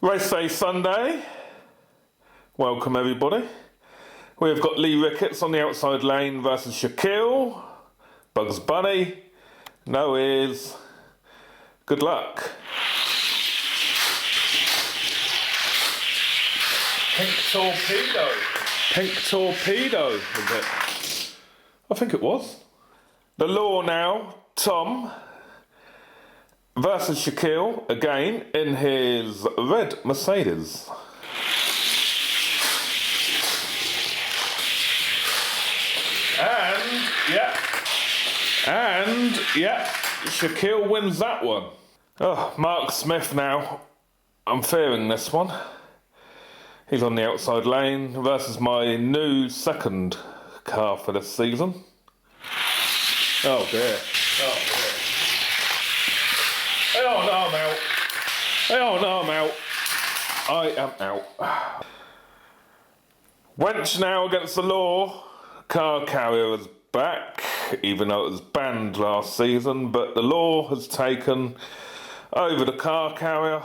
Race day Sunday. Welcome everybody. We've got Lee Ricketts on the outside lane versus Shaquille. Bugs Bunny. No ears. Good luck. Pink Torpedo. Pink Torpedo, is it? I think it was. The Law now, Tom versus Shaquille, again in his red Mercedes. And yeah, Shaquille wins that one. Oh, Mark Smith now. I'm fearing this one. He's on the outside lane versus my new second car for this season. Oh dear. Oh dear. Oh no, I'm out. Oh no, I'm out. I am out. Wench now against the Law. Car carrier is back, even though it was banned last season, but the Law has taken over the car carrier.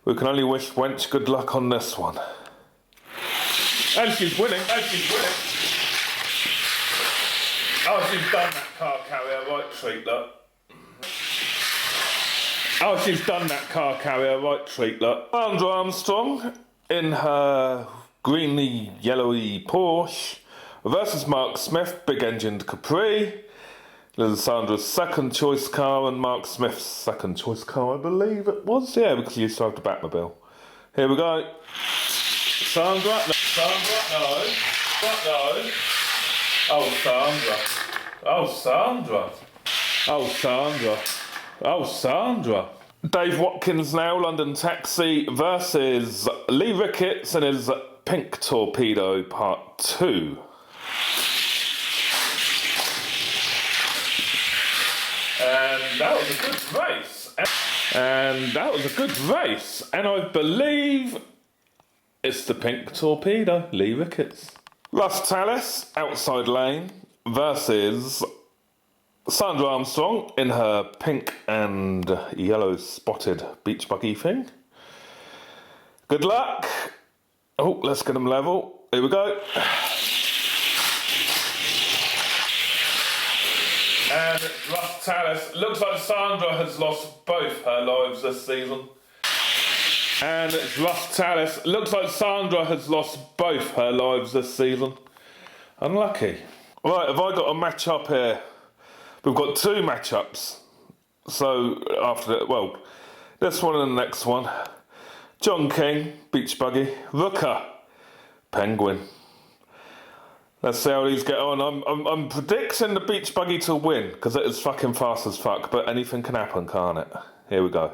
We can only wish Wench good luck on this one. And she's winning, Oh, she's done that car carrier right treat, look. Oh, she's done that car carrier right treat, look. Sandra Armstrong in her greeny, yellowy Porsche versus Mark Smith, big-engined Capri. This is Sandra's second choice car and Mark Smith's second choice car, I believe it was. Yeah, because he used to have the Batmobile. Here we go. Sandra, no. Oh, Sandra. Oh, Sandra. Oh, Sandra. Oh, Sandra. Dave Watkins now, London Taxi versus Lee Ricketts and his Pink Torpedo Part 2. And that was a good race. And I believe it's the Pink Torpedo, Lee Ricketts. Russ Tallis, outside lane, versus Sandra Armstrong in her pink and yellow spotted beach buggy thing. Good luck. Oh, let's get them level. Here we go. And Russ Tallis. Looks like Sandra has lost both her lives this season. And it's Russ Tallis. Looks like Sandra has lost both her lives this season. Unlucky. Right, have I got a match up here? We've got two matchups. So after that, well, this one and the next one. John King, beach buggy. Rooker, penguin. Let's see how these get on. I'm predicting the beach buggy to win because it is fucking fast as fuck. But anything can happen, can't it? Here we go.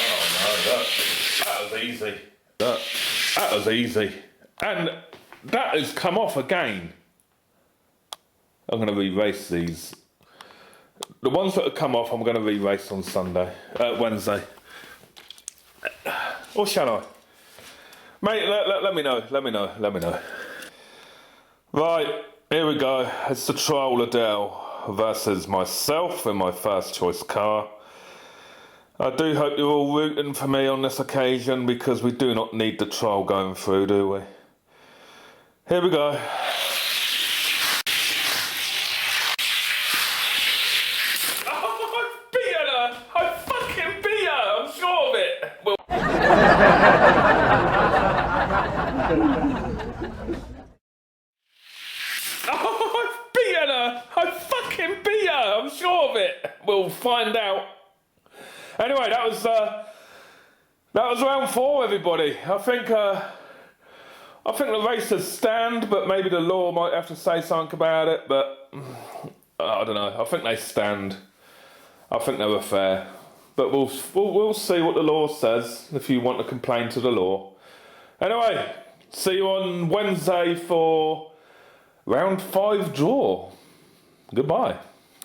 Oh no, that was easy. That was easy, and that has come off again. I'm going to re-race these. The ones that have come off, I'm going to re-race on Wednesday. Or shall I? Mate, let me know. Right, here we go. It's the Troll Adele versus myself in my first choice car. I do hope you're all rooting for me on this occasion because we do not need the troll going through, do we? Here we go. I fucking beat her. I'm sure of it. We'll find out. Anyway, that was round 4, everybody. I think the races stand, but maybe the Law might have to say something about it. But I don't know. I think they stand. I think they were fair. But we'll see what the Law says if you want to complain to the Law. Anyway, see you on Wednesday for round 5 draw. Goodbye.